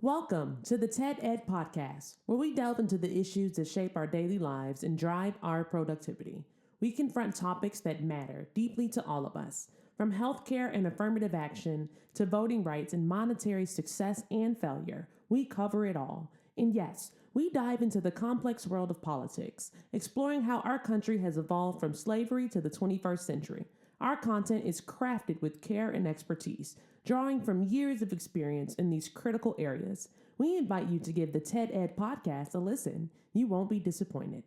Welcome to the TED Ed Podcast, where we delve into the issues that shape our daily lives and drive our productivity. We confront topics that matter deeply to all of us, from healthcare and affirmative action to voting rights and monetary success and failure. We cover it all. And yes, we dive into the complex world of politics, exploring how our country has evolved from slavery to the 21st century. Our content is crafted with care and expertise, drawing from years of experience in these critical areas. We invite you to give the TED Ed podcast a listen. You won't be disappointed.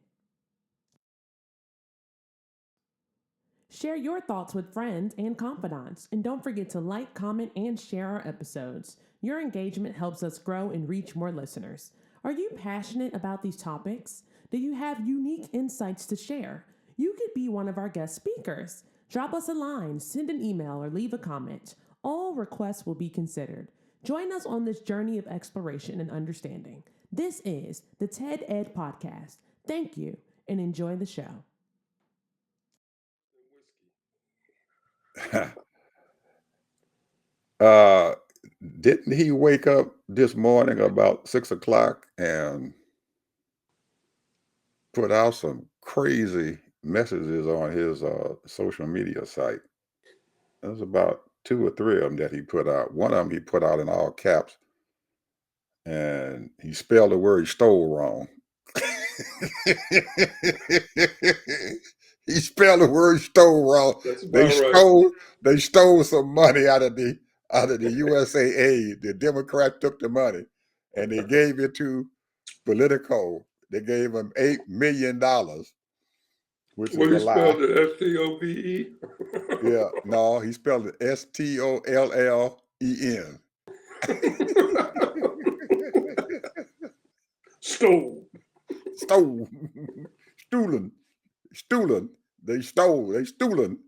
Share your thoughts with friends and confidants, and don't forget to like, comment, and share our episodes. Your engagement helps us grow and reach more listeners. Are you passionate about these topics? Do you have unique insights to share? You could be one of our guest speakers. Drop us a line, send an email, or leave a comment. All requests will be considered. Join us on this journey of exploration and understanding. This is the TED Ed Podcast. Thank you, and enjoy the show. uh, didn't he wake up this morning about 6 o'clock and put out some crazy messages on his social media site? There's about 2 or 3 of them that he put out. One of them he put out in all caps, and he spelled the word stole wrong. He spelled the word stole wrong. That's They about right. stole some money out of the USAA. The Democrats took the money and they gave it to Politico. They gave him $8 million, which is Well, a you lie. spelled it F-T-O-B-E? Yeah, no, he spelled it STOLLEN. Stole. Stole. Stolen. Stolen. They stolen.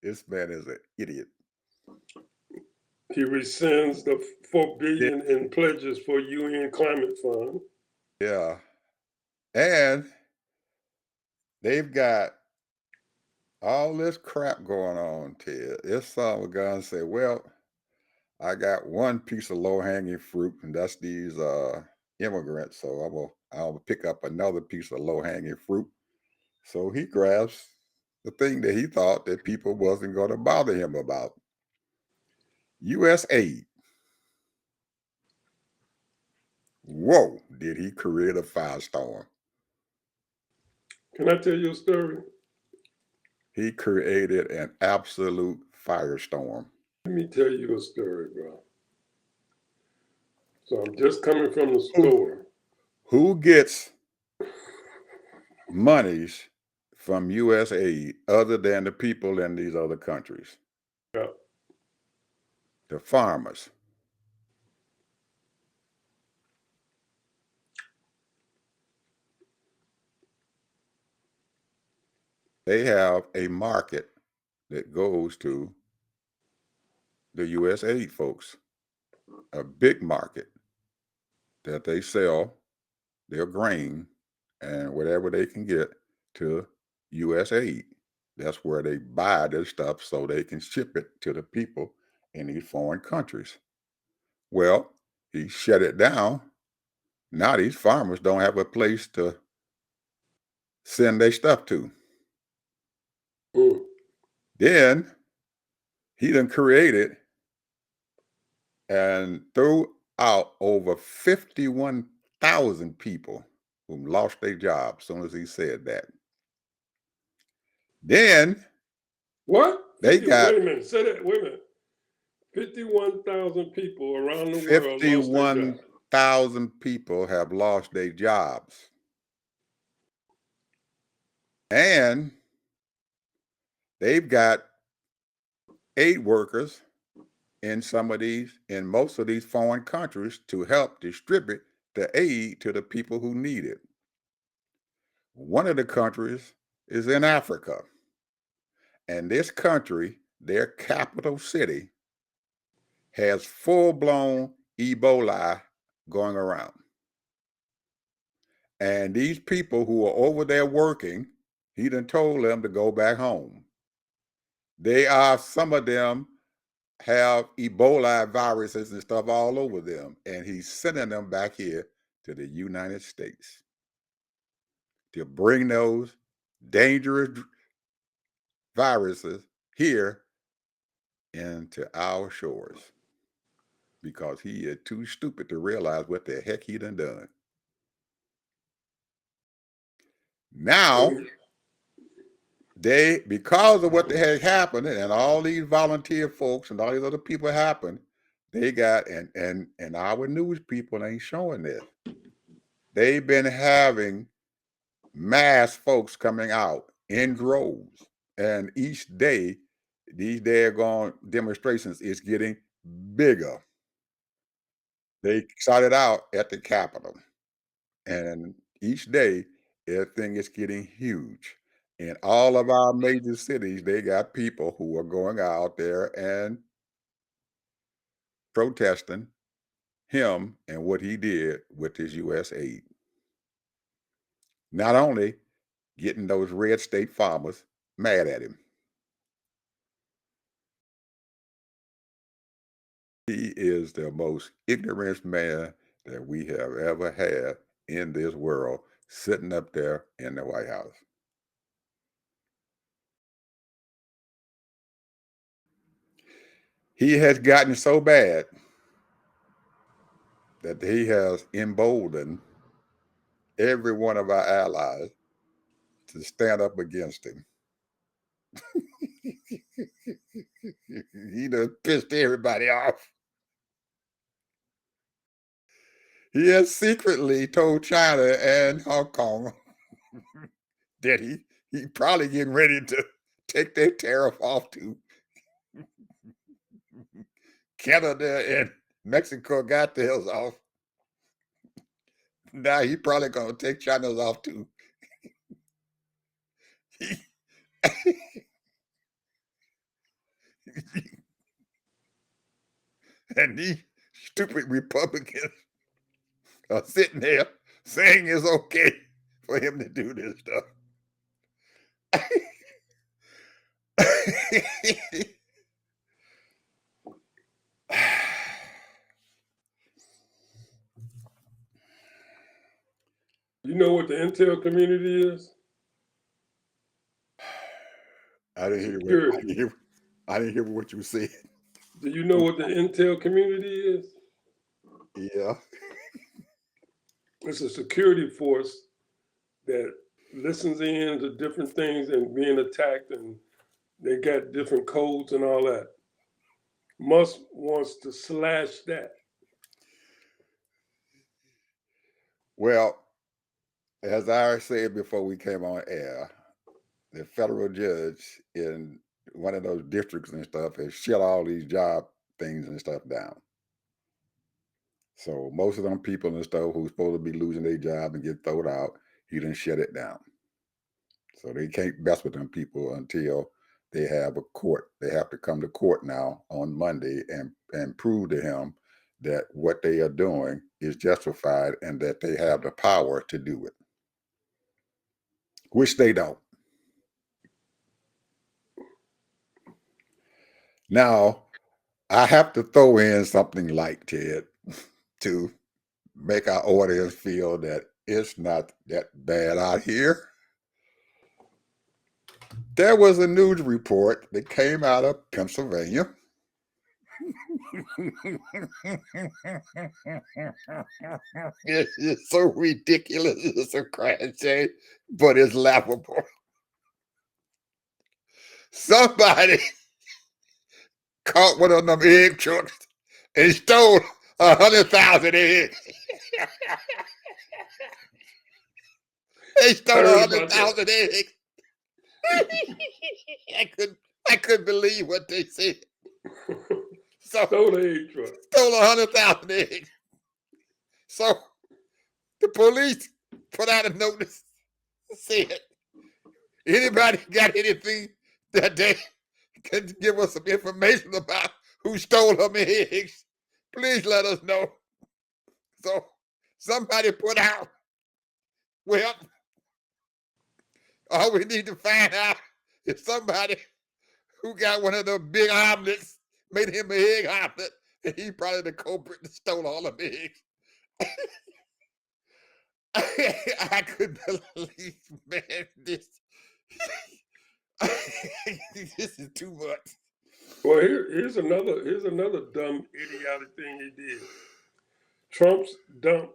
This man is an idiot. He rescinds the $4 billion in pledges for UN Climate Fund. Yeah. And they've got all this crap going on, Ted. This son was going to say, well, I got one piece of low-hanging fruit, and that's these immigrants. So I'll pick up another piece of low-hanging fruit. So he grabs the thing that he thought that people wasn't going to bother him about. U.S. aid. Whoa, did he create a firestorm? Can I tell you a story? He created an absolute firestorm. Let me tell you a story, bro. So I'm just coming from the store. Who gets monies from U.S. aid other than the people in these other countries? Yeah. The farmers. They have a market that goes to the U.S. aid folks, a big market that they sell their grain and whatever they can get to U.S. aid. That's where they buy their stuff so they can ship it to the people in these foreign countries. Well, he shut it down. Now these farmers don't have a place to send their stuff to. Then he done created and threw out over 51,000 people who lost their job as soon as he said that. Then What? they got Wait a minute. Say that. Wait a minute. 51,000 people around the world lost their job. 51,000 people have lost their jobs. And they've got aid workers in most of these foreign countries to help distribute the aid to the people who need it. One of the countries is in Africa. And this country, their capital city, has full-blown Ebola going around. And these people who are over there working, he done told them to go back home. Some of them have Ebola viruses and stuff all over them, and he's sending them back here to the United States to bring those dangerous viruses here into our shores because he is too stupid to realize what the heck he done. Now, because of what the heck happened and all these volunteer folks and all these other people happened, they got, and our news people ain't showing this. They've been having mass folks coming out in droves. And each day, these daggone demonstrations is getting bigger. They started out at the Capitol. And each day, everything is getting huge. In all of our major cities, they got people who are going out there and protesting him and what he did with his U.S. aid. Not only getting those red state farmers mad at him. He is the most ignorant man that we have ever had in this world, sitting up there in the White House. He has gotten so bad that he has emboldened every one of our allies to stand up against him. He done pissed everybody off. He has secretly told China and Hong Kong that he probably getting ready to take their tariff off to Canada and Mexico got theirs off. Now he probably gonna take China's off too. And these stupid Republicans are sitting there saying it's okay for him to do this stuff. You know what the intel community is? I didn't hear what you said. Do you know what the intel community is? Yeah. It's a security force that listens in to different things and being attacked, and they got different codes and all that. Musk wants to slash that. Well, as I said before we came on air, the federal judge in one of those districts and stuff has shut all these job things and stuff down. So most of them people and stuff who's supposed to be losing their job and get thrown out, he done shut it down. So they can't mess with them people until they have a court. They have to come to court now on Monday and prove to him that what they are doing is justified and that they have the power to do it, which they don't. Now, I have to throw in something like Ted to make our audience feel that it's not that bad out here. There was a news report that came out of Pennsylvania. It's so ridiculous, it's a crash, but it's laughable. Somebody caught one of them egg trucks and stole 100,000 eggs. They stole 100,000 eggs. I couldn't believe what they said. So Stole the egg truck. Stole 100,000 eggs. So the police put out a notice, said, anybody got anything that they can give us some information about who stole them eggs, please let us know. So somebody put out, well, all we need to find out is somebody who got one of those big omelets made him an egg omelet, and he probably the culprit that stole all the eggs. I couldn't believe, man, this. This is too much. Well, here's another dumb, idiotic thing he did. Trump's dump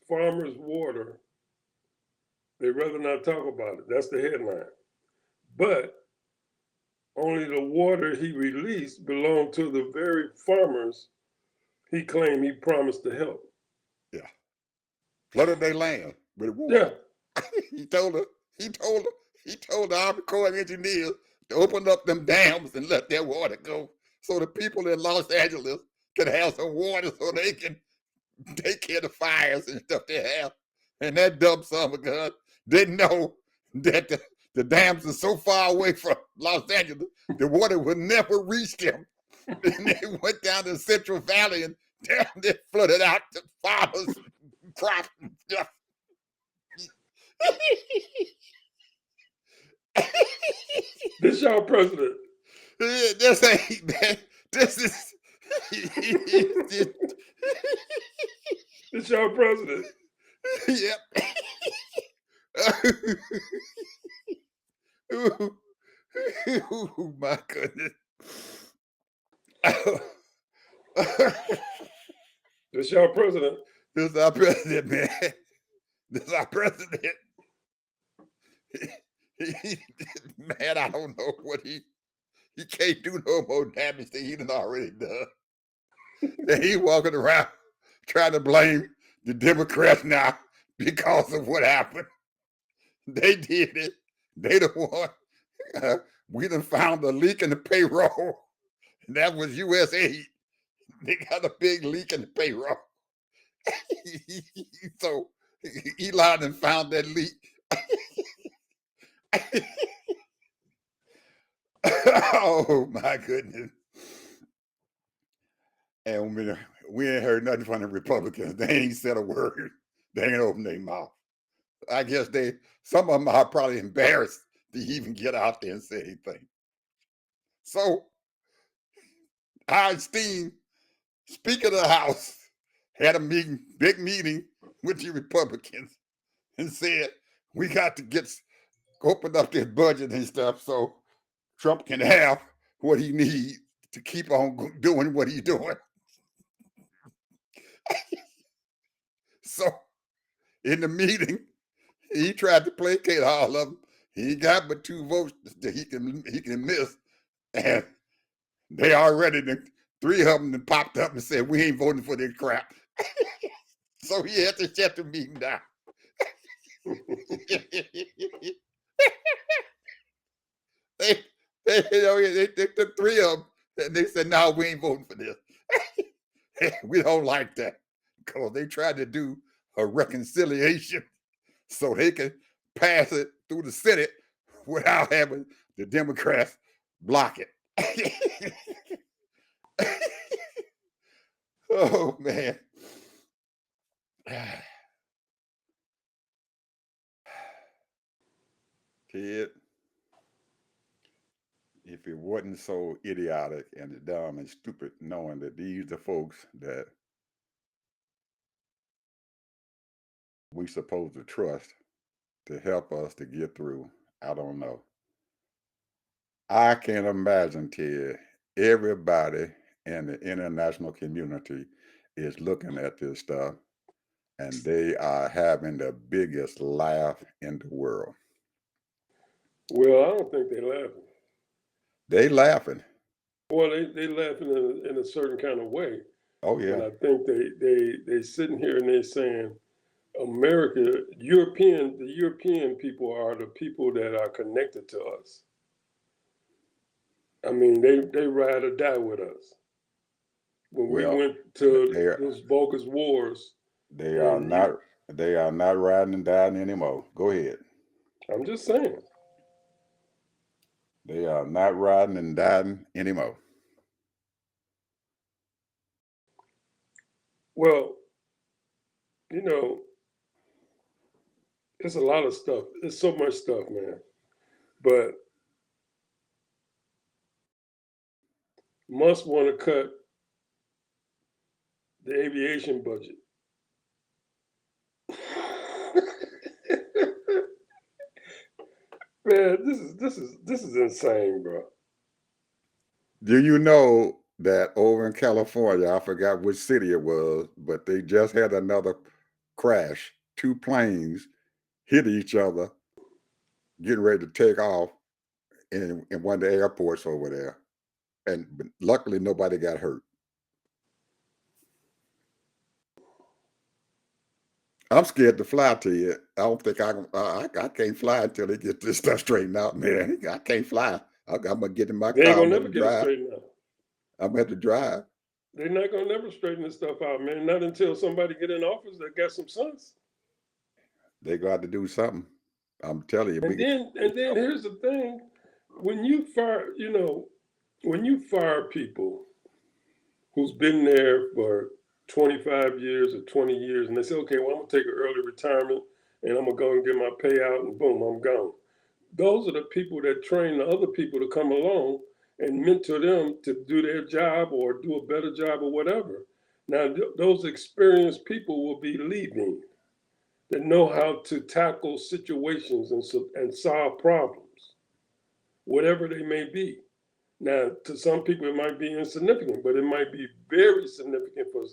farmers' water. They'd rather not talk about it. That's the headline. But only the water he released belonged to the very farmers he claimed he promised to help. Yeah. Flooded their land with Yeah. water. He told the Army Corps of Engineers to open up them dams and let their water go so the people in Los Angeles can have some water so they can take care of the fires and stuff they have. And that dumb son of a gun didn't know that the dams are so far away from Los Angeles, the water would never reach them. And they went down to the Central Valley and down there flooded out the farmers' crops and stuff. This y'all president. This ain't, man. This is. This y'all president. Yep. Oh, my goodness. This y'all president. This is our president, man. This is our president. Man, I don't know what he can't do no more damage than he done already done. And he walking around trying to blame the Democrats now because of what happened. They did it. They the one. We done found a leak in the payroll. And that was USA. They got a big leak in the payroll. So Elon done found that leak. Oh my goodness. And we ain't heard nothing from the Republicans. They ain't said a word. They ain't opened their mouth. I guess some of them are probably embarrassed to even get out there and say anything. So our esteemed Speaker of the House had a big meeting with the Republicans and said, we got to open up this budget and stuff so Trump can have what he needs to keep on doing what he's doing. So in the meeting, he tried to placate all of them. He got but 2 votes that he can miss. And they already, 3 of them popped up and said, we ain't voting for this crap. So he had to shut the meeting down. They took 3 of them and they said, no, we ain't voting for this. We don't like that because they tried to do a reconciliation so they could pass it through the Senate without having the Democrats block it. Oh, man. Kid, if it wasn't so idiotic and dumb and stupid knowing that these are folks that we supposed to trust to help us to get through, I don't know. I can't imagine, Ted, everybody in the international community is looking at this stuff and they are having the biggest laugh in the world. Well, I don't think they're laughing. They laughing. Well, they laughing in a certain kind of way. Oh, yeah. And I think they sitting here and they saying, America, the European people are the people that are connected to us. I mean, they ride or die with us. When we went to those bogus wars, they are not riding and dying anymore. Go ahead. I'm just saying. They are not riding and dying anymore. Well, you know, it's a lot of stuff. There's so much stuff, man. But must want to cut the aviation budget. Man, this is insane, bro. Do you know that over in California, I forgot which city it was, but they just had another crash. 2 planes hit each other, getting ready to take off in one of the airports over there. And luckily, nobody got hurt. I'm scared to fly to you. I don't think I can't fly until they get this stuff straightened out, man. I can't fly. I'm gonna get in my They ain't car. I'm gonna gonna never have to get it drive. straightened out. I'm gonna have to drive. They're not gonna never straighten this stuff out, man. Not until somebody get in office that got some sense. They got to do something. I'm telling you. And then here's the thing: when you fire, when you fire people who's been there for 25 years or 20 years, and they say, okay, well, I'm gonna take an early retirement and I'm gonna go and get my payout, and boom, I'm gone. Those are the people that train the other people to come along and mentor them to do their job or do a better job or whatever. Now, those experienced people will be leaving that know how to tackle situations and solve problems, whatever they may be. Now, to some people, it might be insignificant, but it might be very significant for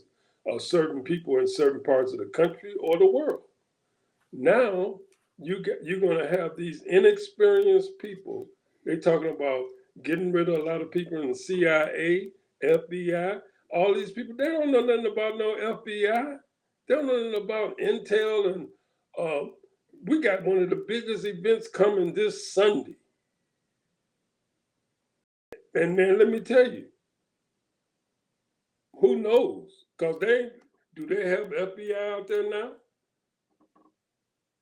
certain people in certain parts of the country or the world. Now, you're going to have these inexperienced people. They're talking about getting rid of a lot of people in the CIA, FBI, all these people. They don't know nothing about no FBI. They don't know nothing about Intel. And we got one of the biggest events coming this Sunday. And then let me tell you, who knows? Because do they have FBI out there now?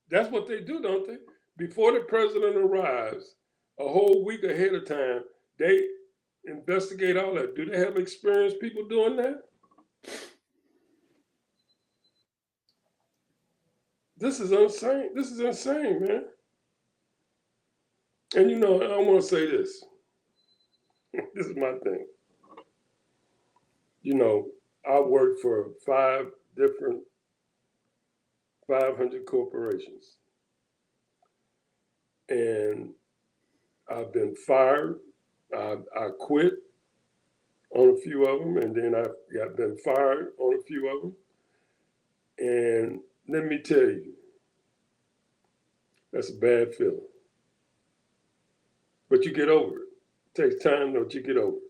That's what they do, don't they? Before the president arrives, a whole week ahead of time, they investigate all that. Do they have experienced people doing that? This is insane. This is insane, man. And I want to say this. This is my thing. I worked for 5 different 500 corporations. And I've been fired. I quit on a few of them, and then I got been fired on a few of them. And let me tell you, that's a bad feeling. But you get over it. It takes time, but you get over it.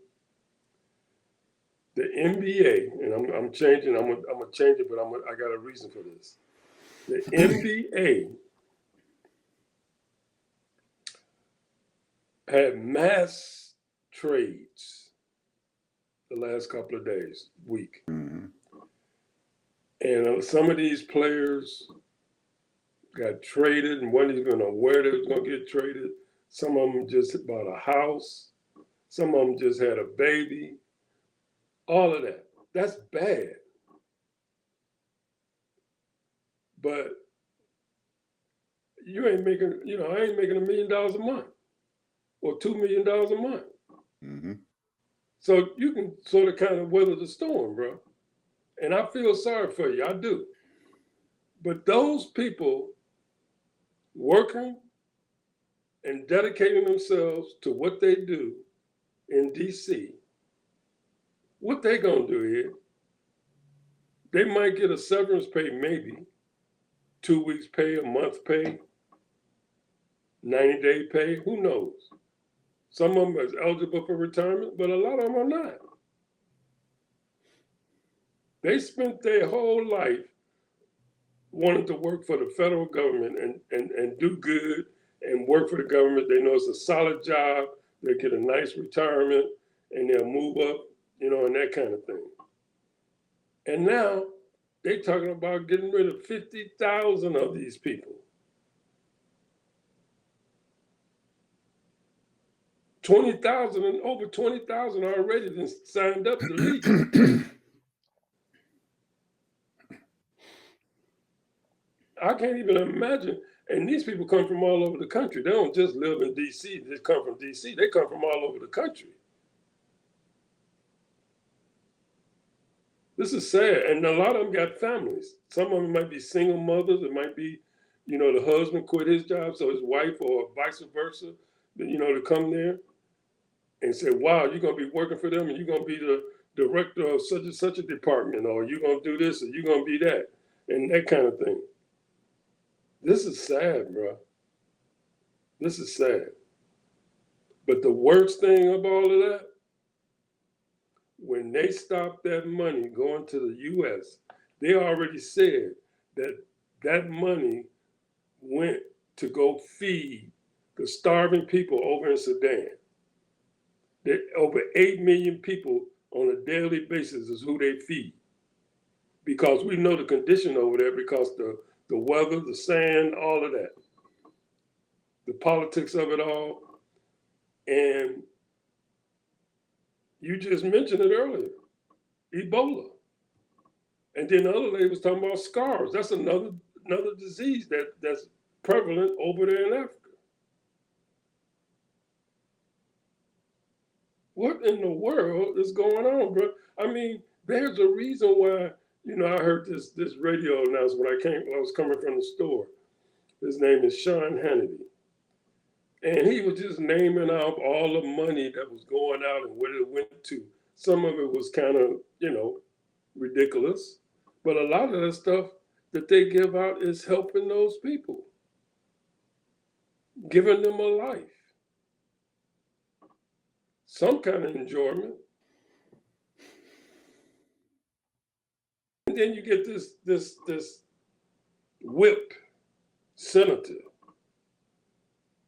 The NBA, and I'm changing. I'm gonna change it, but I got a reason for this. The NBA had mass trades the last couple of days, week. Mm-hmm. And some of these players got traded and wasn't even gonna where they was gonna get traded. Some of them just bought a house. Some of them just had a baby. All of that. That's bad. But you ain't making, I ain't making $1 million a month or $2 million a month. Mm-hmm. So you can sort of kind of weather the storm, bro. And I feel sorry for you. I do. But those people working and dedicating themselves to what they do in DC, what they gonna do here? They might get a severance pay, maybe 2 weeks pay, a month pay, 90-day pay. Who knows? Some of them is eligible for retirement, but a lot of them are not. They spent their whole life wanting to work for the federal government and do good and work for the government. They know it's a solid job. They get a nice retirement and they'll move up, and that kind of thing. And now they're talking about getting rid of 50,000 of these people. 20,000 and over 20,000 already been signed up to leave. I can't even imagine. And these people come from all over the country. They don't just live in DC. They come from DC. They come from all over the country. This is sad, and a lot of them got families. Some of them might be single mothers. It might be, the husband quit his job, so his wife, or vice versa, to come there and say, "Wow, you're gonna be working for them, and you're gonna be the director of such and such a department, or you're gonna do this, or you're gonna be that," and that kind of thing. This is sad, bro. This is sad. But the worst thing of all of that, when they stopped that money going to the U.S., they already said that that money went to go feed the starving people over in Sudan. That over 8 million people on a daily basis is who they feed. Because we know the condition over there, because the weather, the sand, all of that, the politics of it all. And you just mentioned it earlier, Ebola. And then the other lady was talking about scars. That's another disease that's prevalent over there in Africa. What in the world is going on, bro? I mean, there's a reason why, I heard this radio announcement when I was coming from the store. His name is Sean Hannity. And he was just naming off all the money that was going out and where it went to. Some of it was kind of, ridiculous. But a lot of the stuff that they give out is helping those people, giving them a life, some kind of enjoyment. And then you get this whip senator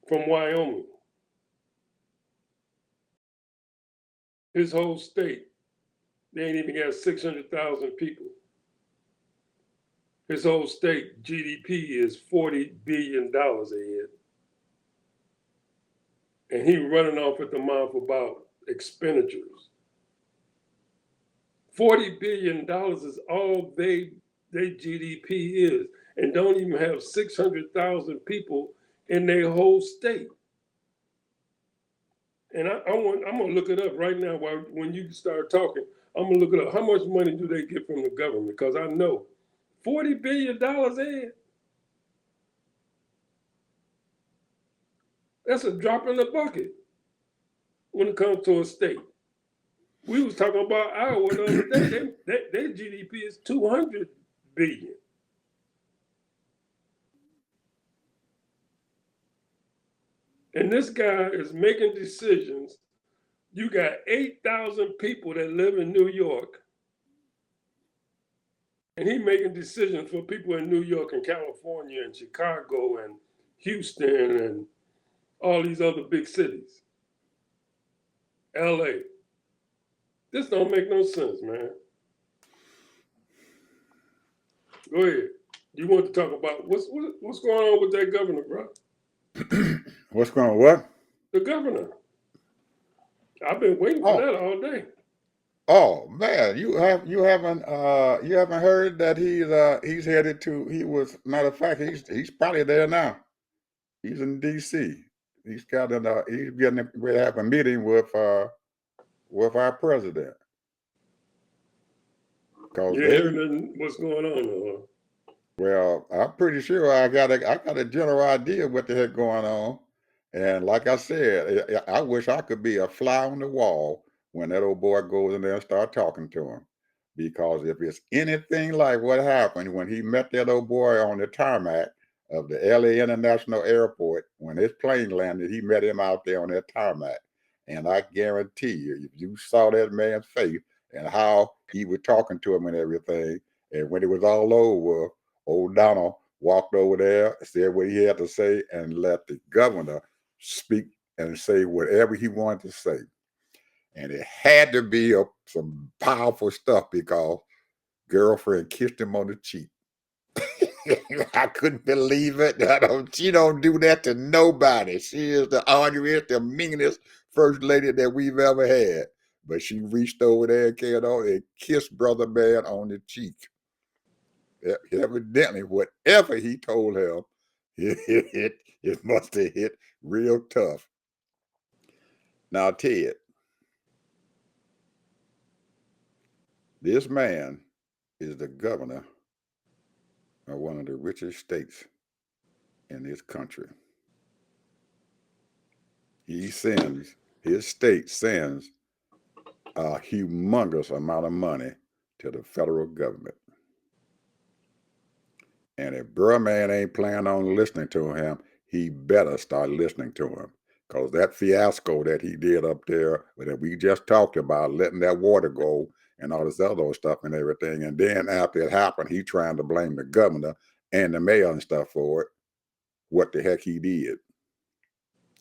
from Wyoming. His whole state, they ain't even got 600,000 people. His whole state GDP is $40 billion a year. And he running off at the mouth about expenditures. $40 billion is all they GDP is, and don't even have 600,000 people in their whole state. And I'm gonna look it up right now when you start talking. I'm gonna look it up. How much money do they get from the government? Because I know $40 billion in. That's a drop in the bucket when it comes to a state. We was talking about Iowa the other day. Their GDP is 200 billion. And this guy is making decisions. You got 8,000 people that live in New York, and he making decisions for people in New York and California and Chicago and Houston and all these other big cities. LA. This don't make no sense, man. Go ahead. You want to talk about what's going on with that governor, bro? What's going on? What? The governor. I've been waiting for that all day. Oh man, you haven't heard that he's headed to, matter of fact, he's probably there now. He's in DC. He's getting ready to have a meeting with our president. Cause you hearing what's going on? Well, I'm pretty sure I got a general idea what the heck going on. And like I said, I wish I could be a fly on the wall when that old boy goes in there and start talking to him. Because if it's anything like what happened when he met that old boy on the tarmac of the LA International Airport, when his plane landed, he met him out there on that tarmac. And I guarantee you, if you saw that man's face and how he was talking to him and everything, and when it was all over, old Donald walked over there, said what he had to say, and let the governor speak and say whatever he wanted to say. And it had to be some powerful stuff because girlfriend kissed him on the cheek. I couldn't believe it. She don't do that to nobody. She is the arduous, the meanest first lady that we've ever had. But she reached over there and kissed Brother Man on the cheek. Evidently, whatever he told him, it must have hit real tough. Now, Ted, This man is the governor of one of the richest states in this country. His state sends a humongous amount of money to the federal government. And if bruh man ain't planning on listening to him, he better start listening to him. Because that fiasco that he did up there, that we just talked about, letting that water go and all this other stuff and everything. And then after it happened, he trying to blame the governor and the mayor and stuff for it. What the heck he did.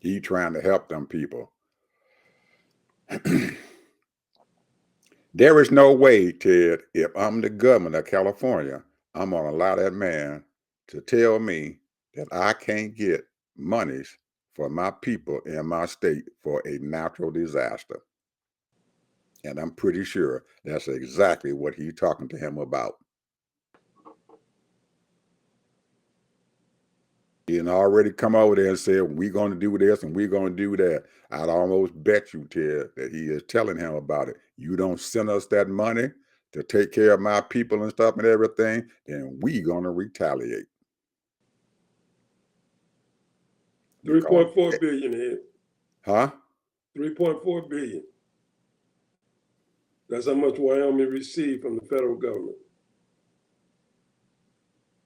He trying to help them people. There is no way, Ted, if I'm the governor of California, I'm going to allow that man to tell me that I can't get monies for my people in my state for a natural disaster. And I'm pretty sure that's exactly what he's talking to him about. He had already come over there and said, we're going to do this and we're going to do that. I'd almost bet you, Ted, that he is telling him about it. You don't send us that money to take care of my people and stuff and everything, then we going to retaliate. 3.4 billion here. Huh? 3.4 billion. That's how much Wyoming received from the federal government.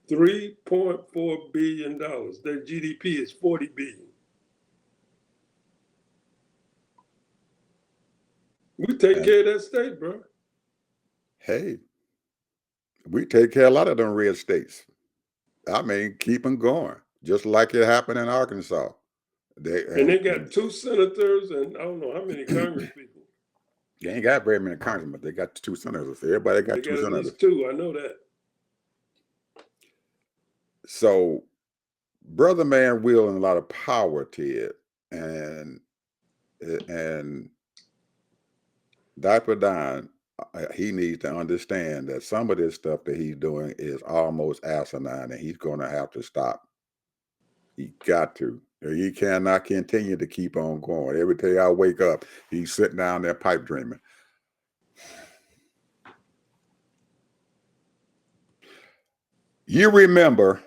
$3.4 billion. Their GDP is 40 billion. We take care of that state, bro. Hey, we take care of a lot of them red states. I mean, keep them going, just like it happened in Arkansas. They got 2 senators and I don't know how many Congress people. They ain't got very many congressmen, but they got 2 senators. Everybody got 2 senators. At least 2, I know that. So, brother man wielding a lot of power, Ted, and Diaper Don, he needs to understand that some of this stuff that he's doing is almost asinine, and he's going to have to stop. He got to. He cannot continue to keep on going. Every day I wake up, he's sitting down there pipe dreaming. You remember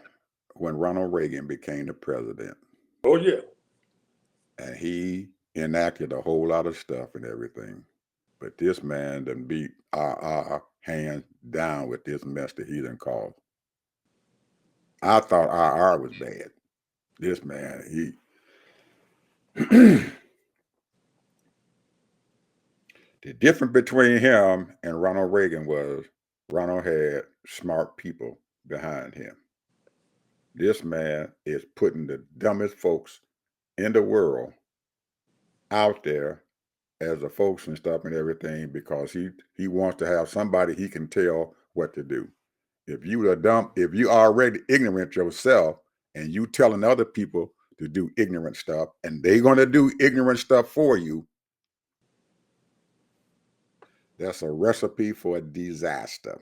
when Ronald Reagan became the president? Oh, yeah. And he enacted a whole lot of stuff and everything. But this man done beat our hands down with this mess that he done caused. I thought RR was bad. This man, he... The difference between him and Ronald Reagan was Ronald had smart people behind him. This man is putting the dumbest folks in the world out there as the folks and stuff and everything because he wants to have somebody he can tell what to do. If you are dumb, if you already ignorant yourself and you telling other people to do ignorant stuff and they're going to do ignorant stuff for you, that's a recipe for a disaster.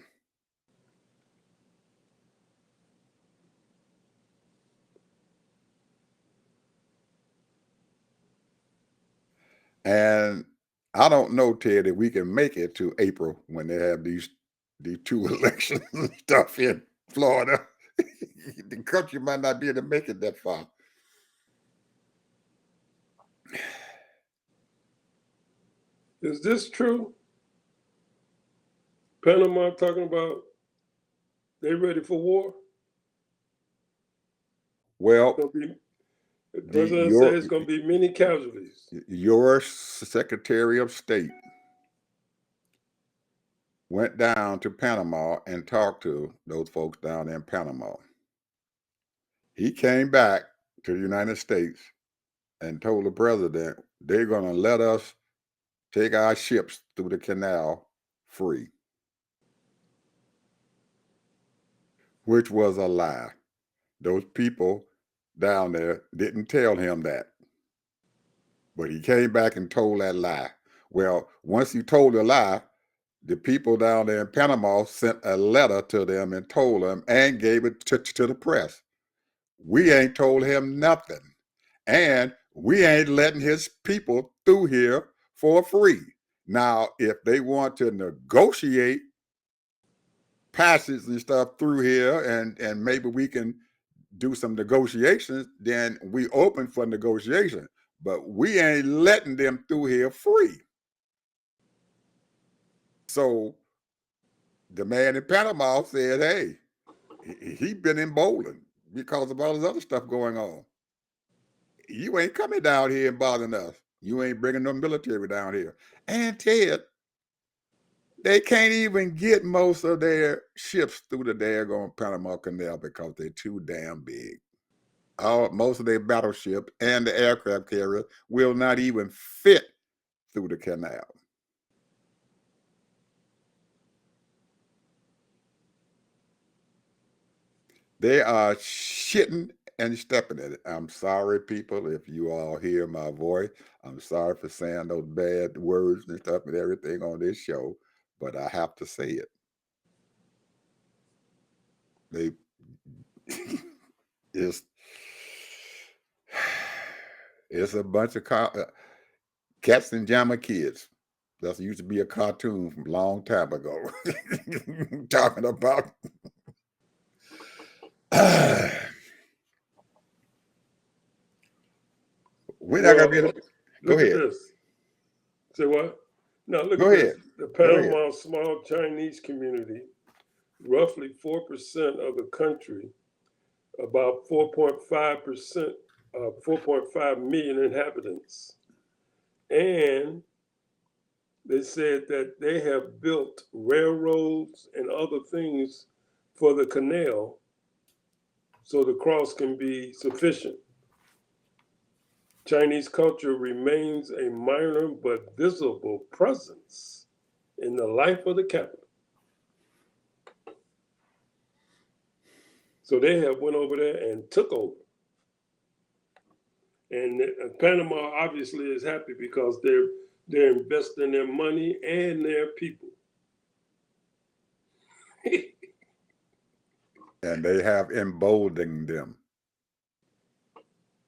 And I don't know, Ted, if we can make it to April when they have these 2 elections and stuff in Florida. The country might not be able to make it that far. Is this true? Panama talking about they ready for war? Well, the president said it's going to be many casualties. Your Secretary of State went down to Panama and talked to those folks down there in Panama. He came back to the United States and told the president they're going to let us take our ships through the canal free, which was a lie. Those people down there didn't tell him that. But he came back and told that lie. Well, once he told the lie, the people down there in Panama sent a letter to them and told them and gave it to the press. We ain't told him nothing. And we ain't letting his people through here for free. Now, if they want to negotiate passage and stuff through here, and maybe we can do some negotiations, then we open for negotiation. But we ain't letting them through here free. So the man in Panama said, hey, he been emboldened because of all this other stuff going on. You ain't coming down here and bothering us. You ain't bringing no military down here. And Ted, they can't even get most of their ships through the daggone Panama Canal because they're too damn big. Most of their battleship and the aircraft carrier will not even fit through the canal. They are shitting and stepping in it. I'm sorry, people, if you all hear my voice. I'm sorry for saying those bad words and stuff and everything on this show, but I have to say it. They it's a bunch of cats and jammer kids. That used to be a cartoon from a long time ago. Talking about we're not gonna be able to go Look at ahead. this. Say what? No, look Go at ahead. this. The Go ahead. Panama small Chinese community, roughly 4% of the country, about 4.5%, 4.5 million inhabitants. And they said that they have built railroads and other things for the canal so the cross can be sufficient. Chinese culture remains a minor but visible presence in the life of the capital. So they have went over there and took over. And Panama obviously is happy because they're investing their money and their people. And they have emboldened them.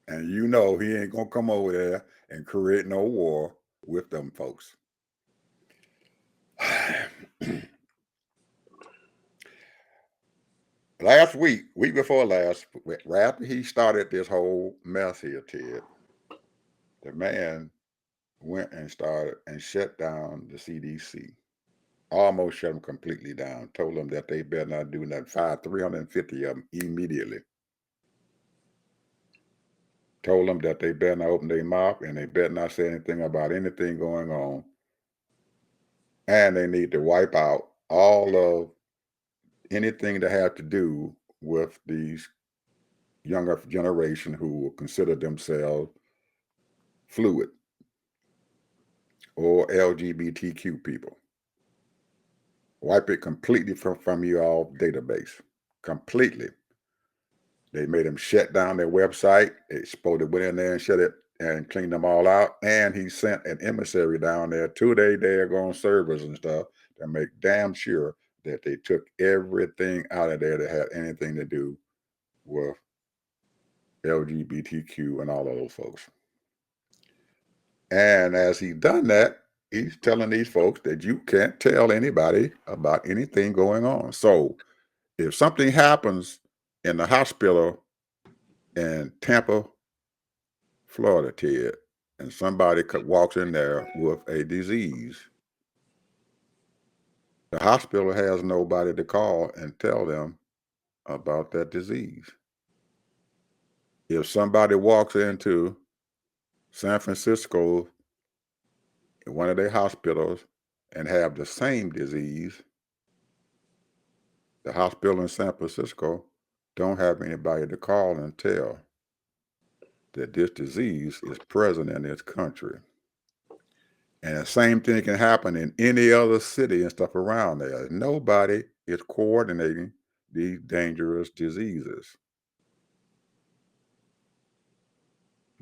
And you know he ain't gonna come over there and create no war with them folks. Last week before last, right after he started this whole mess here, Ted, the man went and started and shut down the CDC. Almost shut them completely down. Told them that they better not do nothing. Fired 350 of them immediately. Told them that they better not open their mouth and they better not say anything about anything going on. And they need to wipe out all of anything that had to do with these younger generation who will consider themselves fluid or LGBTQ people. Wipe it completely from your all database. Completely. They made him shut down their website. They supposed to went in there and shut it and cleaned them all out. And he sent an emissary down there to their daggone servers and stuff to make damn sure that they took everything out of there that had anything to do with LGBTQ and all of those folks. And as he done that, he's telling these folks that you can't tell anybody about anything going on. So if something happens in the hospital in Tampa, Florida, Ted, and somebody walks in there with a disease, the hospital has nobody to call and tell them about that disease. If somebody walks into San Francisco in one of their hospitals and have the same disease, the hospital in San Francisco don't have anybody to call and tell that this disease is present in this country. And the same thing can happen in any other city and stuff around there. Nobody is coordinating these dangerous diseases.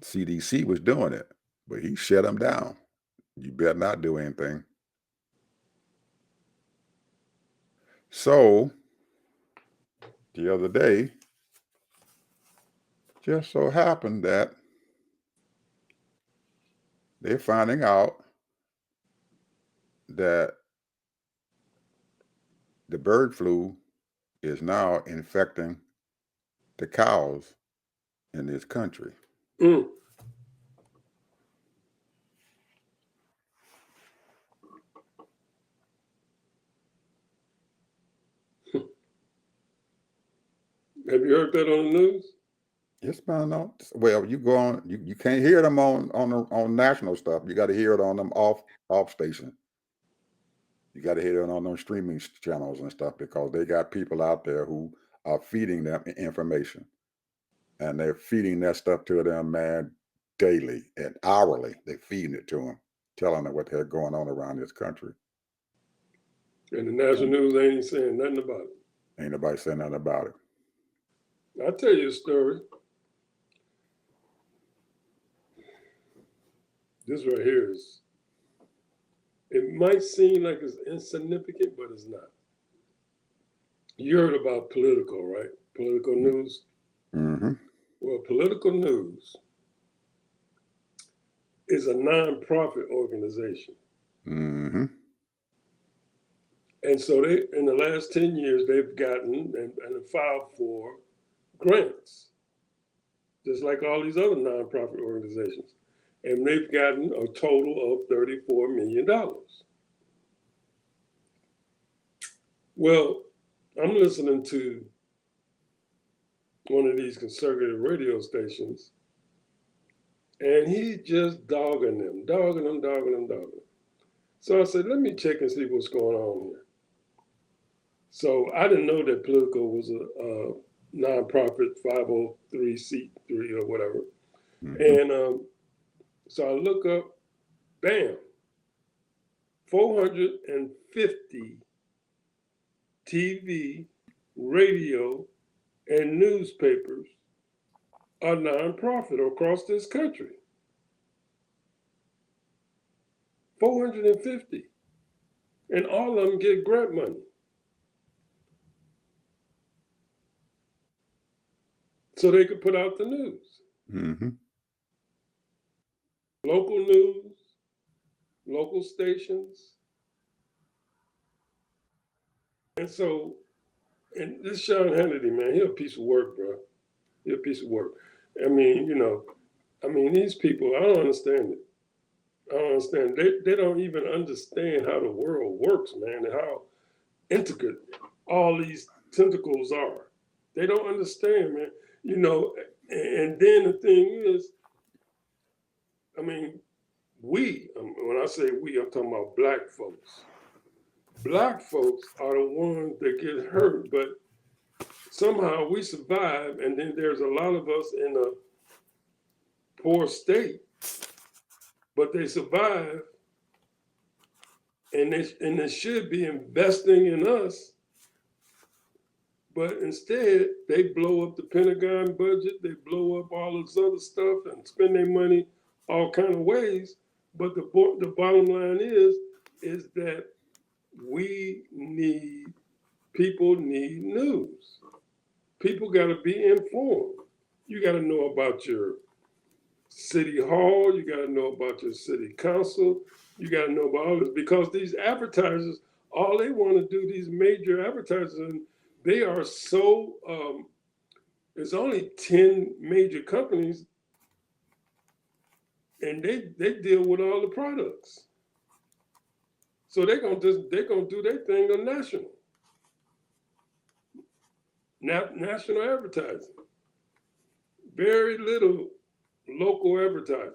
CDC was doing it, but he shut them down. You better not do anything. So the other day, just so happened that they're finding out that the bird flu is now infecting the cows in this country. Mm. Have you heard that on the news? It's been on. Well, you go on. You can't hear them on national stuff. You got to hear it on them off station. You got to hear it on them streaming channels and stuff because they got people out there who are feeding them information, and they're feeding that stuff to them, man, daily and hourly. They're feeding it to them, telling them what they're going on around this country. And the national news ain't saying nothing about it. Ain't nobody saying nothing about it. I'll tell you a story. This right here is, it might seem like it's insignificant, but it's not. You heard about political, right? Political news. Mm-hmm. Well, political news is a nonprofit organization. Mm-hmm. And so they, in the last 10 years, they've gotten and filed for grants, just like all these other nonprofit organizations. And they've gotten a total of $34 million. Well, I'm listening to one of these conservative radio stations, and he just dogging them. So I said, let me check and see what's going on here. So I didn't know that Politico was a nonprofit 503c3 or whatever. Mm-hmm. And so I look up, bam, 450 TV, radio, and newspapers are nonprofit across this country. 450. And all of them get grant money. So they could put out the news. Mm-hmm. Local news, local stations. And so, and this Sean Hannity, man, he a piece of work, bro. He a piece of work. I mean, these people, I don't understand it. I don't understand. They don't even understand how the world works, man, and how intricate all these tentacles are. They don't understand, man. And then the thing is, I mean, when I say we, I'm talking about black folks. Black folks are the ones that get hurt, but somehow we survive, and then there's a lot of us in a poor state, but they survive, and they should be investing in us, but instead they blow up the Pentagon budget, they blow up all this other stuff and spend their money all kind of ways. But the bottom line is that people need news. People got to be informed. You got to know about your city hall. You got to know about your city council. You got to know about all this, because these advertisers, all they want to do, these major advertisers, they are so, there's only 10 major companies, and they deal with all the products. So they're gonna do their thing on national advertising. Very little local advertising.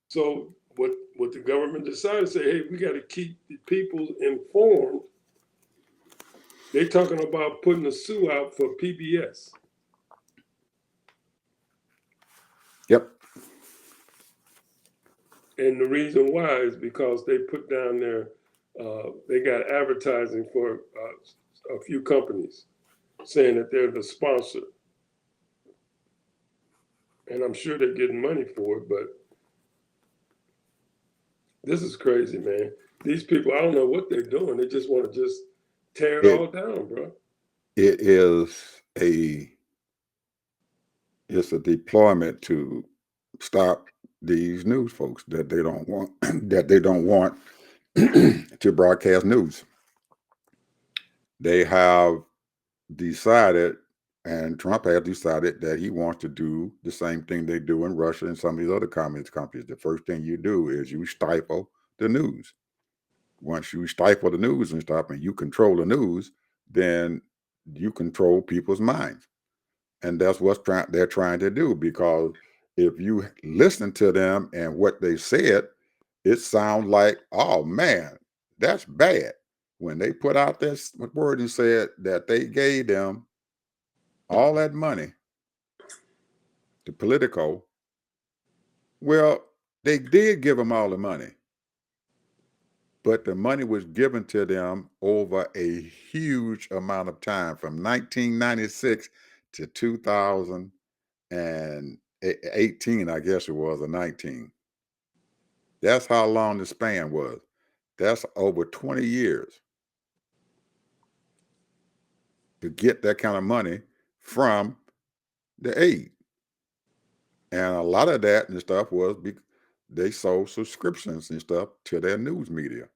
So what the government decided, say, hey, we got to keep the people informed. They're talking about putting a sue out for PBS. Yep. And the reason why is because they put down they got advertising for a few companies saying that they're the sponsor. And I'm sure they're getting money for it, but this is crazy, man. These people, I don't know what they're doing. They just want to just tear it all down, bro. It is it's a deployment to stop these news folks that they don't want to broadcast news. They have decided, and Trump has decided, that he wants to do the same thing they do in Russia and some of these other communist countries. The first thing you do is you stifle the news. Once you stifle the news and stuff and you control the news, then you control people's minds. And that's what they're trying to do, because if you listen to them and what they said, it sounds like, oh man, that's bad. When they put out this word and said that they gave them all that money to Politico, well, they did give them all the money, but the money was given to them over a huge amount of time, from 1996 to 2018, I guess it was, or 19. That's how long the span was. That's over 20 years to get that kind of money from the aid. And a lot of that and stuff was they sold subscriptions and stuff to their news media.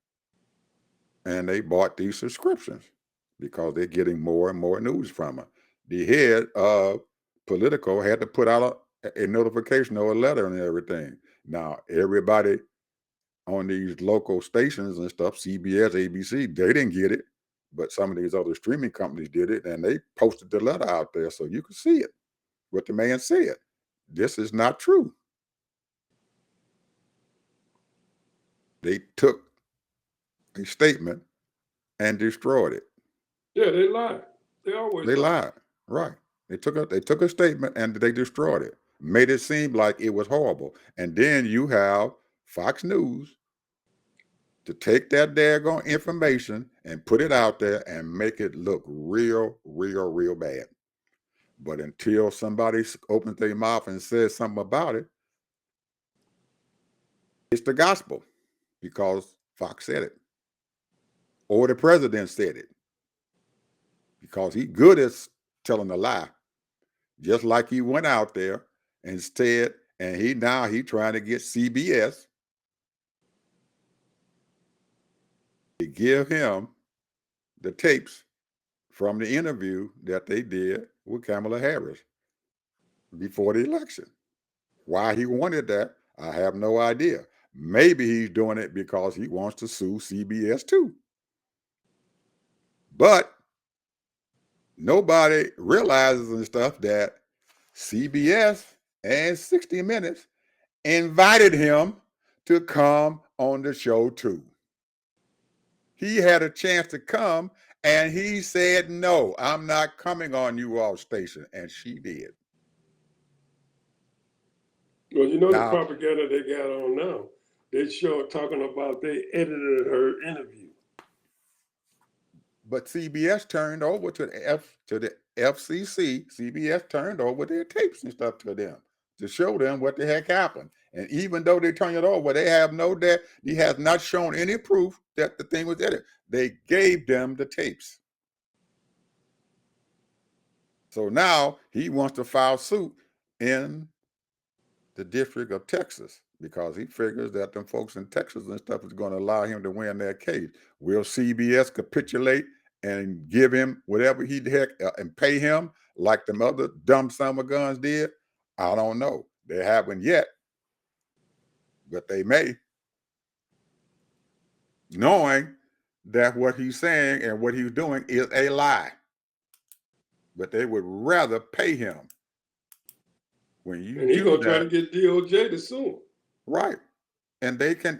And they bought these subscriptions because they're getting more and more news from it. The head of Politico had to put out a notification or a letter and everything. Now, everybody on these local stations and stuff, CBS, ABC, they didn't get it, but some of these other streaming companies did it, and they posted the letter out there so you could see it, what the man said. This is not true. They took a statement and destroyed it. Yeah, they lie. They always They lie. lied, right? They took a statement and they destroyed it, made it seem like it was horrible. And then you have Fox News to take that daggone information and put it out there and make it look real, real, real bad. But until somebody opens their mouth and says something about it, it's the gospel, because Fox said it, or the president said it, because he's good at telling a lie. Just like he went out there and said, and he trying to get CBS to give him the tapes from the interview that they did with Kamala Harris before the election. Why he wanted that, I have no idea. Maybe he's doing it because he wants to sue CBS too. But nobody realizes and stuff that CBS and 60 Minutes invited him to come on the show too. He had a chance to come and he said, no, I'm not coming on you all station. And she did. Well, you know the Now, propaganda they got on now. They show talking about they edited her interview. but CBS turned over to the FCC. CBS turned over their tapes and stuff to them to show them what the heck happened. And even though they turned it over, they have no that he has not shown any proof that the thing was edited. They gave them the tapes. So now he wants to file suit in the District of Texas because he figures that them folks in Texas and stuff is going to allow him to win that case. Will CBS capitulate and give him whatever he heck and pay him like them other dumb son of guns did? I don't know. They haven't yet, but they may, knowing that what he's saying and what he's doing is a lie. But they would rather pay him. When you And he's do gonna try that, to get DOJ to sue him. right? And they can,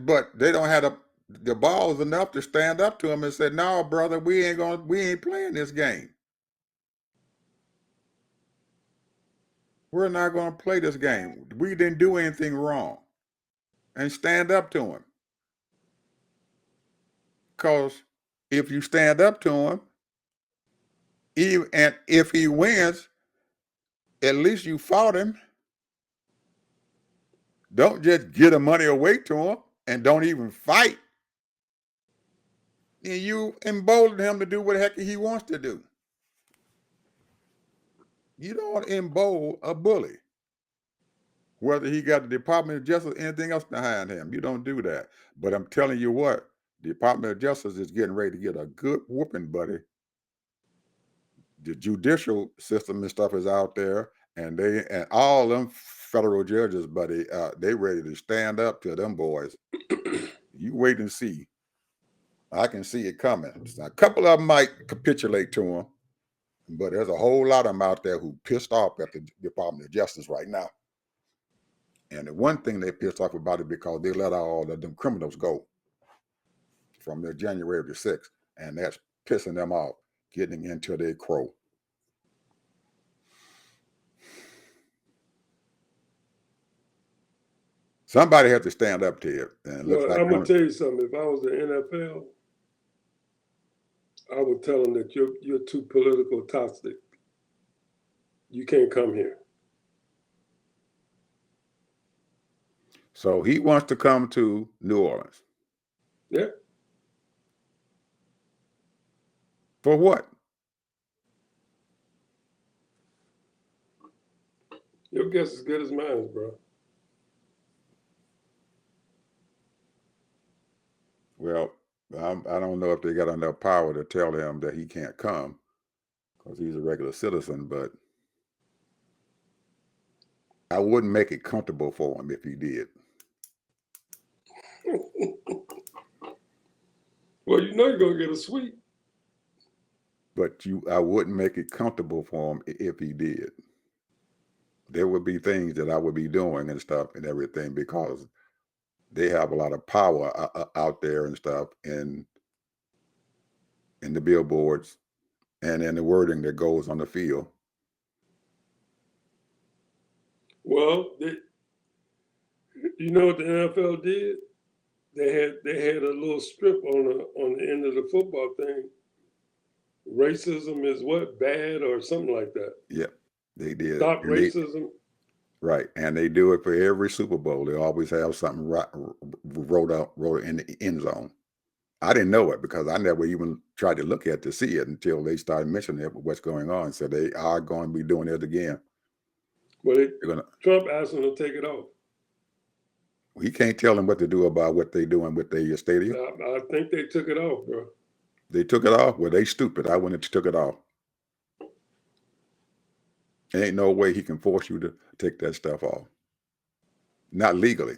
but they don't have the balls enough to stand up to him and say, "No, brother, we ain't playing this game. We're not going to play this game. We didn't do anything wrong," and stand up to him. Because if you stand up to him, and if he wins, at least you fought him. Don't just get the money away to him and don't even fight. And you embolden him to do what the heck he wants to do. You don't embolden a bully. Whether he got the Department of Justice or anything else behind him, you don't do that. But I'm telling you what, the Department of Justice is getting ready to get a good whooping, buddy. The judicial system and stuff is out there, and all them federal judges, buddy, they ready to stand up to them boys. You wait and see. I can see it coming. A couple of them might capitulate to them, but there's a whole lot of them out there who pissed off at the Department of Justice right now. And the one thing they pissed off about it because they let all of them criminals go from their January the 6th, and that's pissing them off, getting into their crow. Somebody has to stand up to it. And it looks Well, like I'm gonna tell you something. If I was the NFL, I would tell them that you're too political toxic. You can't come here. So he wants to come to New Orleans. Yeah. For what? Your guess is good as mine, bro. Well, I don't know if they got enough power to tell him that he can't come because he's a regular citizen, but I wouldn't make it comfortable for him if he did. Well, you know you're gonna get a suite. But I wouldn't make it comfortable for him if he did. There would be things that I would be doing and stuff and everything because they have a lot of power out there and stuff in the billboards and in the wording that goes on the field. Well, you know what the NFL did? They had a little strip on the end of the football thing. Racism is what? Bad or something like that. Yep, they did. Stop racism. Right, and they do it for every Super Bowl. They always have something wrote in the end zone. I didn't know it because I never even tried to look at to see it until they started mentioning it, what's going on. So they are going to be doing it again. Well, Trump asked them to take it off. He can't tell them what to do about what they're doing with their stadium. I think they took it off, bro. They took it off? Well, they stupid. I wouldn't have took it off. There ain't no way he can force you to take that stuff off. Not legally.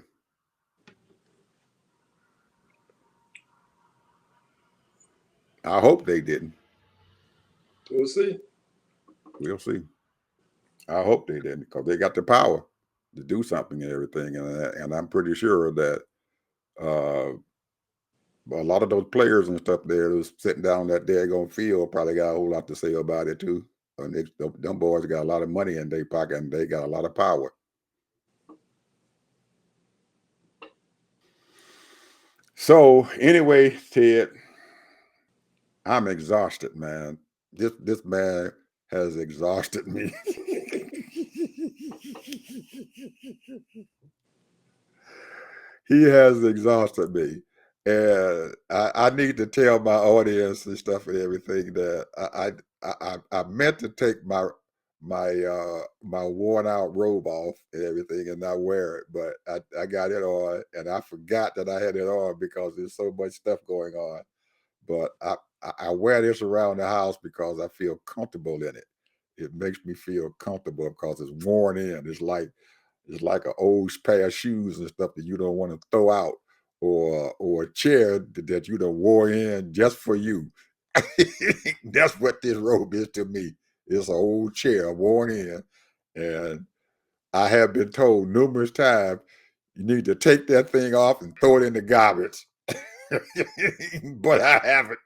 I hope they didn't. We'll see. We'll see. I hope they didn't because they got the power to do something and everything. And I'm pretty sure that a lot of those players and stuff there who's sitting down that daggone field probably got a whole lot to say about it too. And them boys got a lot of money in their pocket and they got a lot of power. So anyway, Ted, I'm exhausted, man. This man has exhausted me. He has exhausted me. And I need to tell my audience and stuff and everything that I meant to take my worn out robe off and everything and not wear it, but I got it on and I forgot that I had it on because there's so much stuff going on. But I wear this around the house because I feel comfortable in it. It makes me feel comfortable because it's worn in. It's like an old pair of shoes and stuff that you don't want to throw out, or a chair that you done wore in just for you. That's what this robe is to me. It's an old chair worn in, and I have been told numerous times you need to take that thing off and throw it in the garbage. But I haven't.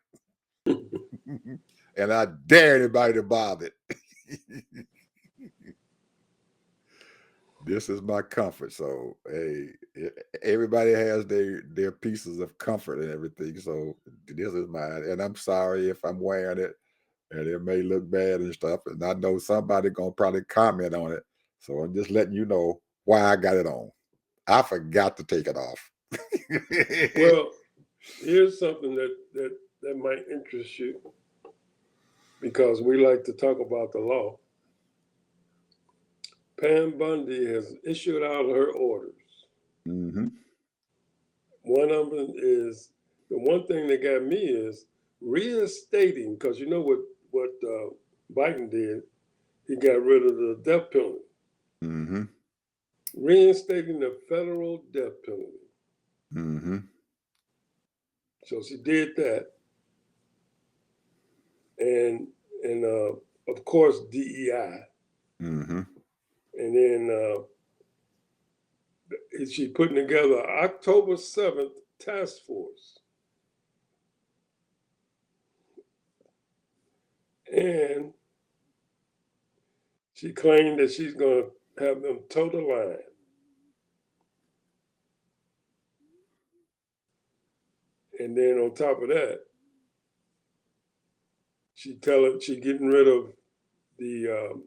And I dare anybody to bother it. This is my comfort. So hey, everybody has their pieces of comfort and everything. So this is mine. And I'm sorry if I'm wearing it and it may look bad and stuff. And I know somebody gonna probably comment on it. So I'm just letting you know why I got it on. I forgot to take it off. Well, here's something that might interest you because we like to talk about the law. Pam Bundy has issued out her orders. Mm-hmm. One of them is, the one thing that got me is reinstating, because you know what Biden did, he got rid of the death penalty. Mm-hmm. Reinstating the federal death penalty. Mm-hmm. So she did that, and of course DEI, Mm-hmm. and then she putting together October 7th task force, and she claimed that she's going to have them toe the line. And then on top of that, she getting rid of the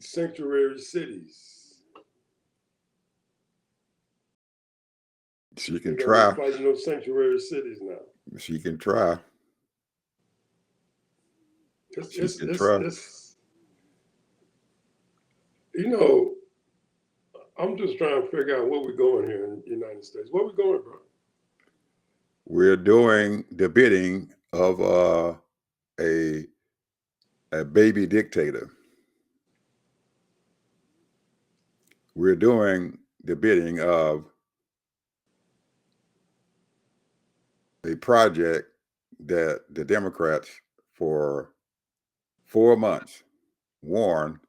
sanctuary cities. She can They're going to try. be fighting those sanctuary cities now. She can try. It's you know, I'm just trying to figure out where we're going here in the United States. Where we going, bro? We're doing the bidding of a baby dictator. We're doing the bidding of a project that the Democrats for 4 months warned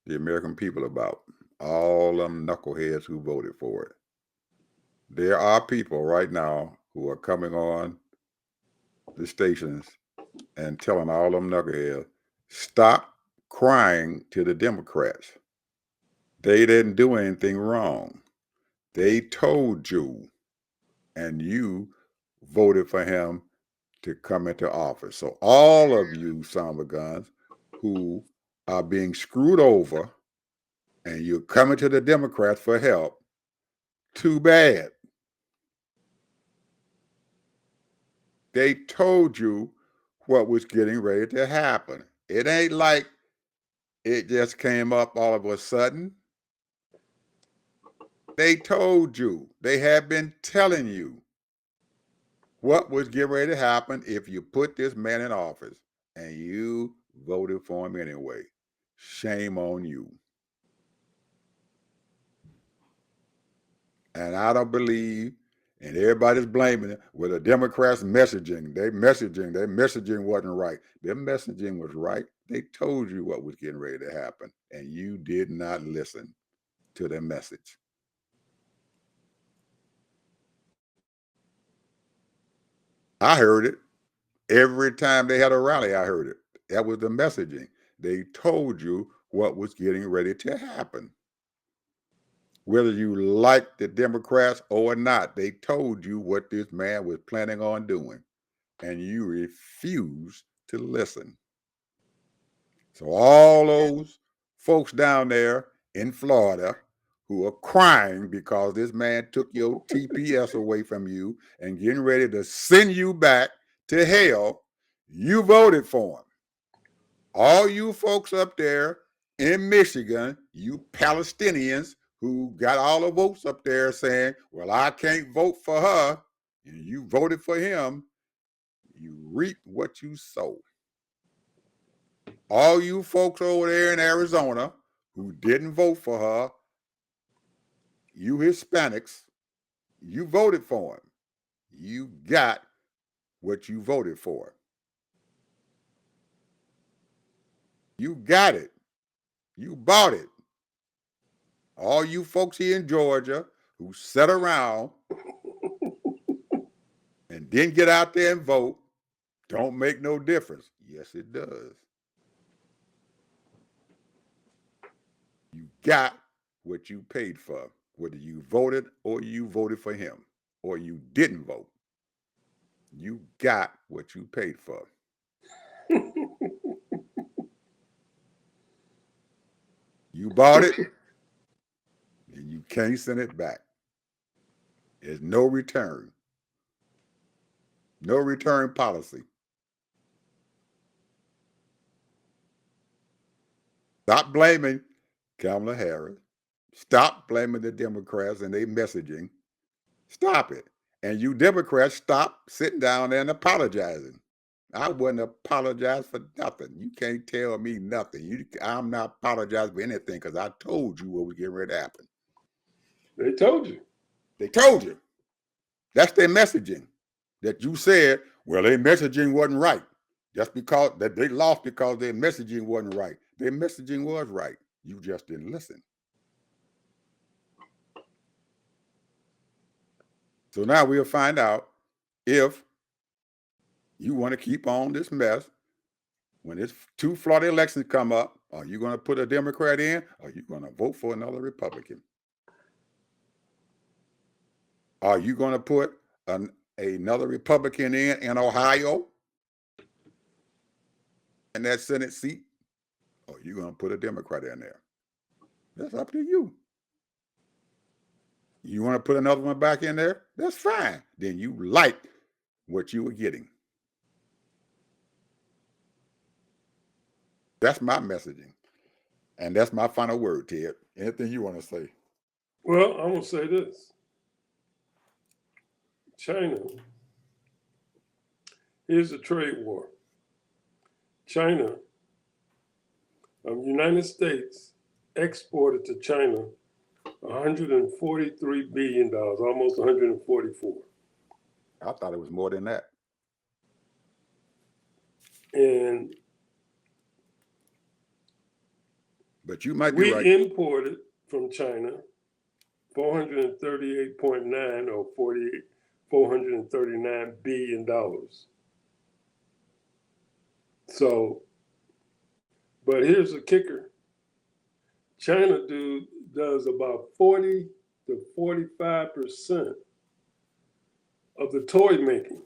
the American people about. All them knuckleheads who voted for it. There are people right now who are coming on the stations and telling all them knuckleheads, stop crying to the Democrats. They didn't do anything wrong. They told you, and you voted for him to come into office. So all of you son of a guns who are being screwed over and you're coming to the Democrats for help, too bad. They told you what was getting ready to happen. It ain't like it just came up all of a sudden. They told you. They have been telling you what was getting ready to happen if you put this man in office, and you voted for him anyway. Shame on you. And I don't believe, and everybody's blaming it, with the Democrats' messaging. Their messaging wasn't right. Their messaging was right. They told you what was getting ready to happen, and you did not listen to their message. I heard it. Every time they had a rally, I heard it. That was the messaging. They told you what was getting ready to happen. Whether you liked the Democrats or not, they told you what this man was planning on doing, and you refused to listen. So all those folks down there in Florida who are crying because this man took your TPS away from you and getting ready to send you back to hell, you voted for him. All you folks up there in Michigan, you Palestinians who got all the votes up there saying, well, I can't vote for her, and you voted for him, you reap what you sow. All you folks over there in Arizona who didn't vote for her, you Hispanics, you voted for him. You got what you voted for. You got it. You bought it. All you folks here in Georgia who sat around and didn't get out there and vote, don't make no difference. Yes, it does. You got what you paid for, whether you voted or you voted for him or you didn't vote. You got what you paid for. You bought it, and you can't send it back. There's no return. No return policy. Stop blaming Kamala Harris. Stop blaming the Democrats and their messaging. Stop it. And you Democrats, stop sitting down there and apologizing. I wouldn't apologize for nothing. You can't tell me nothing. I'm not apologizing for anything because I told you what was getting ready to happen. They told you. They told you. That's their messaging. That you said, well, their messaging wasn't right. Just because that they lost because their messaging wasn't right. Their messaging was right. You just didn't listen. So now we'll find out if you want to keep on this mess. When this 2 Florida elections come up, are you going to put a Democrat in or are you going to vote for another Republican? Are you going to put another Republican in Ohio in that Senate seat? Or are you going to put a Democrat in there? That's up to you. You want to put another one back in there? That's fine. Then you like what you were getting. That's my messaging. And that's my final word, Ted. Anything you want to say? Well, I'm going to say this. China, here's a trade war. China, United States exported to China $143 billion, almost 144. I thought it was more than that. But you might be right. We imported from China 438.9 or $439 billion. So, but here's the kicker. China does about 40 to 45% of the toy making.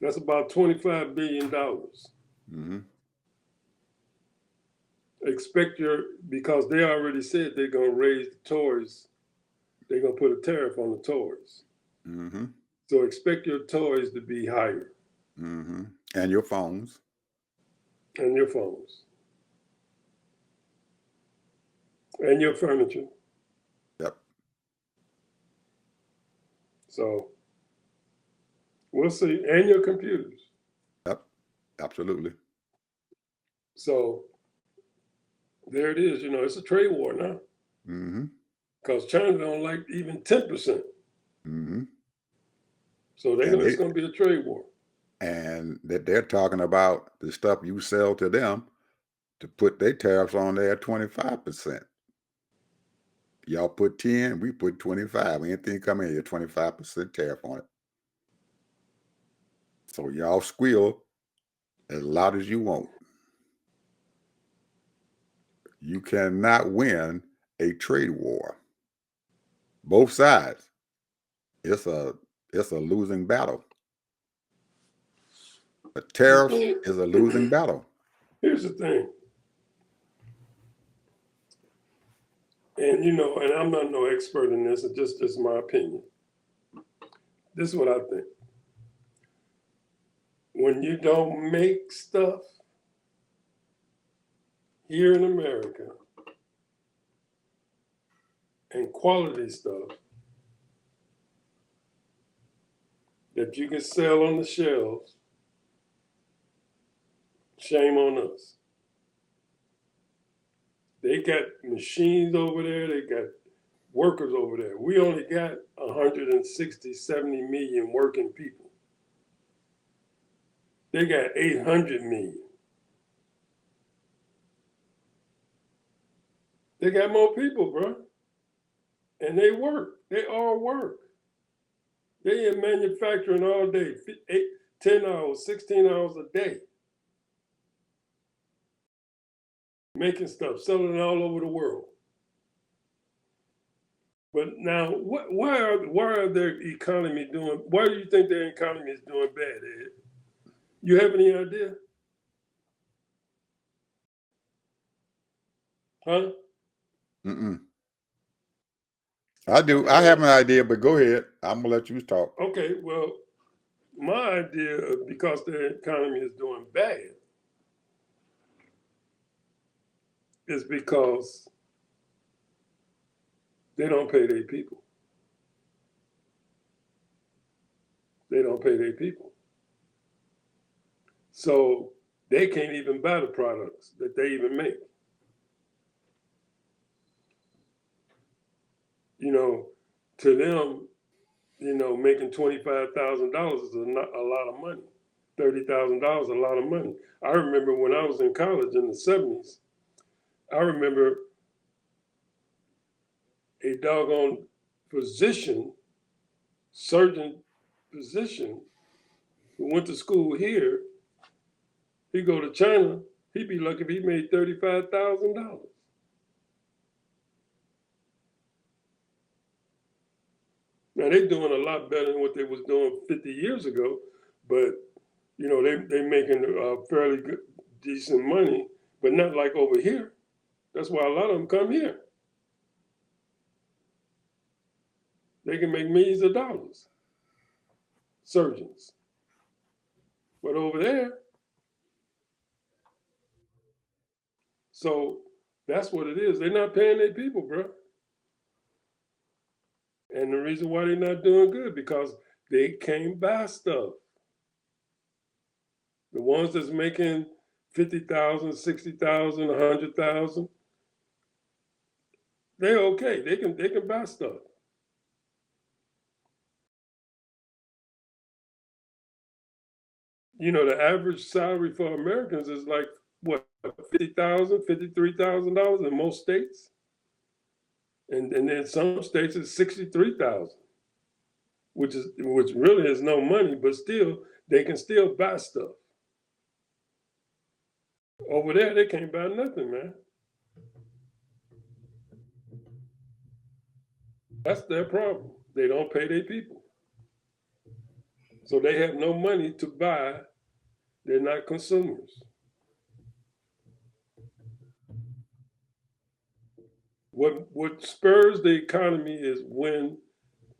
That's about $25 billion. Mm-hmm. Because they already said they're going to raise the toys. They're going to put a tariff on the toys. Mm-hmm. So expect your toys to be higher. Mm-hmm. And your phones. And your phones. And your furniture. Yep. So we'll see. And your computers. Yep. Absolutely. So there it is. It's a trade war now. Mm-hmm. Because China don't like even 10%. Mm-hmm. So it's going to be a trade war. And that they're talking about the stuff you sell to them to put their tariffs on there at 25%. Y'all put 10, we put 25. Anything coming here, 25% tariff on it. So y'all squeal as loud as you want. You cannot win a trade war. Both sides. It's a losing battle. A tariff is a losing battle. Here's the thing. And and I'm not no expert in this, it's just my opinion. This is what I think. When you don't make stuff here in America and quality stuff that you can sell on the shelves, shame on us. They got machines over there. They got workers over there. We only got 160, 70 million working people. They got 800 million. They got more people, bro. And they work. They all work. They in manufacturing all day, 10 hours, 16 hours a day. Making stuff, selling it all over the world. But now, why are their economy doing? Why do you think their economy is doing bad, Ed? You have any idea? Huh? Mm-mm. I do. I have an idea, but go ahead. I'm gonna let you talk. Okay. Well, my idea, because their economy is doing bad, is because they don't pay their people. They don't pay their people. So they can't even buy the products that they even make. You know, to them, you know, making $25,000 is a lot of money. $30,000 a lot of money. I remember when I was in college in the 70s, I remember a doggone physician, surgeon physician, who went to school here, he'd go to China, he'd be lucky if he made $35,000. Now they're doing a lot better than what they was doing 50 years ago, but you know they making fairly good, decent money, but not like over here. That's why a lot of them come here. They can make millions of dollars, surgeons. But over there, so that's what it is. They're not paying their people, bro. And the reason why they're not doing good because they can't buy stuff. The ones that's making 50,000, 60,000, 100,000, they're okay. They can buy stuff. You know, the average salary for Americans is like what, $50,000, $53,000 in most states, and then some states it's 63,000, which really is no money, but still they can still buy stuff. Over there, they can't buy nothing, man. That's their problem. They don't pay their people. So they have no money to buy. They're not consumers. What spurs the economy is when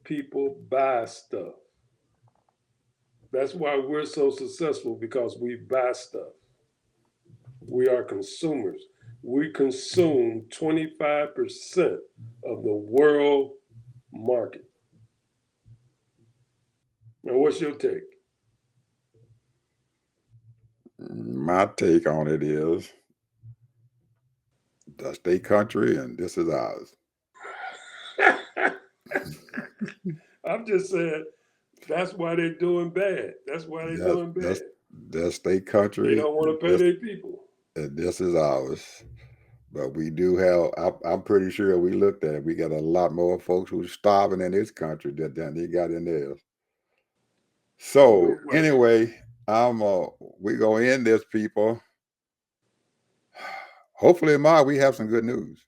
people buy stuff. That's why we're so successful, because we buy stuff. We are consumers. We consume 25% of the world market. Now, what's your take? My take on it is that's their country and this is ours. I'm just saying that's why they're doing bad. That's why they're doing bad. That's their country. They don't want to pay their people. And this is ours. But we do have, I'm pretty sure we looked at it. We got a lot more folks who's starving in this country than they got in theirs. So anyway, we're going to end this, people. Hopefully tomorrow we have some good news.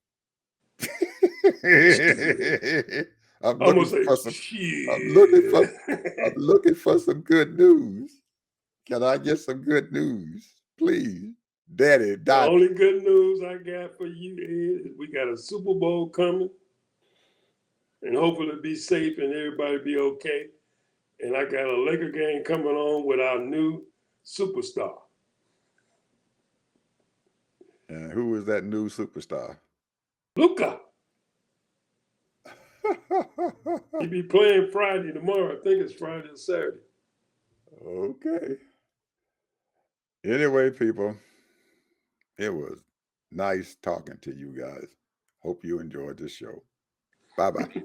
I'm looking for some good news. Can I get some good news, please, Daddy? The only good news I got for you is we got a Super Bowl coming, and hopefully it'll be safe and everybody be okay. And I got a Laker game coming on with our new superstar. And who is that new superstar? Luka. He'll be playing Friday tomorrow. I think it's Friday or Saturday. Okay. Anyway, people, it was nice talking to you guys. Hope you enjoyed this show. Bye-bye.